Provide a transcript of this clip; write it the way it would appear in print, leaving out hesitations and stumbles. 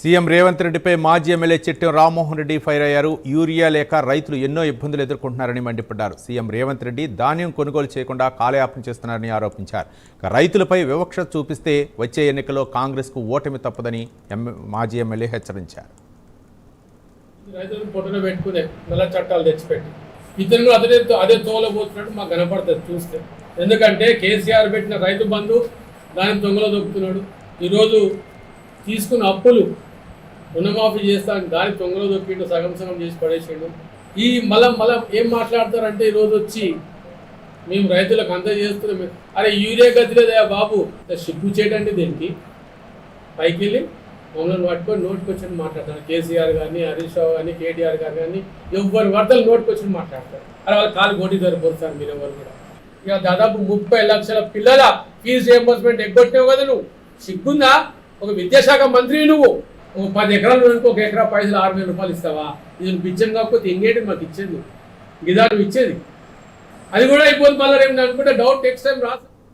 CM Revanth రెడ్డిపై మాజీ MLA Chittem Rammohan Reddy fire అయ్యారు. యూరియా లేక రైతులు ఎన్నో ఇబ్బందులు ఎదుర్కొంటున్నారని మండిపడ్డారు. సీఎం రేవంత్ రెడ్డి ధాన్యం కొనుగోలు చేయకుండా కాలయాపన చేస్తున్నారని ఆరోపించారు. రైతులపై వివక్ష చూపిస్తే వచ్చే ఎన్నికల్లో కాంగ్రెస్కు ఓటమి తప్పదని మాజీ ఎమ్మెల్యే హెచ్చరించారు. రైతులను పొట్టున పెట్టుకునే నల్ల చట్టాలు తెచ్చిపెట్టి ఇతరులు అదే తోలబోతున్నట్టు మాకు కనపడుతుంది చూస్తే. ఎందుకంటే కేసీఆర్ పెట్టిన రైతు బంధు దాని దొంగలో దొక్కుతున్నాడు. ఈరోజు తీసుకున్న అప్పులు రుణమాఫీ చేస్తాను దాని తొంగలో దొక్కిండు, సగం చేసి పడేసిండు. ఈ మళ్ళం ఏం మాట్లాడతారంటే ఈరోజు వచ్చి మేము రైతులకు అంత చేస్తున్నాం. అరే యూరియా గదిలేదయా బాబు, సిగ్గు చేయడండి దీనికి. పైకి వెళ్ళి మమ్మల్ని పట్టుకొని నోటికొచ్చి మాట్లాడతారు. కేసీఆర్ కానీ, హరీష్ రావు కానీ, కేటీఆర్ గారు కానీ ఎవరు వరదలు నోటికొచ్చి మాట్లాడతారు. అరే వాళ్ళ కాలు గోటి సరిపోతారు మీరు ఎవరు కూడా. ఇక దాదాపు 30 లక్షల పిల్లల ఫీజు రియంబర్స్మెంట్ ఎగ్గొట్టినావు కదా నువ్వు. సిగ్గుందా? ఒక విద్యాశాఖ మంత్రి నువ్వు 10 ఎకరాలు ఒక ఎకరా పైసలు 6,000 రూపాయలు ఇస్తావా? ఇది నువ్వు పిచ్చం కాకపోతే ఇంకేంటి మాకు ఇచ్చేది? గిదా నువ్వు ఇచ్చేది? అది కూడా అయిపోతుంది. మళ్ళీ రేపు అనుకుంటే డౌట్ నెక్స్ట్ టైం రాదు.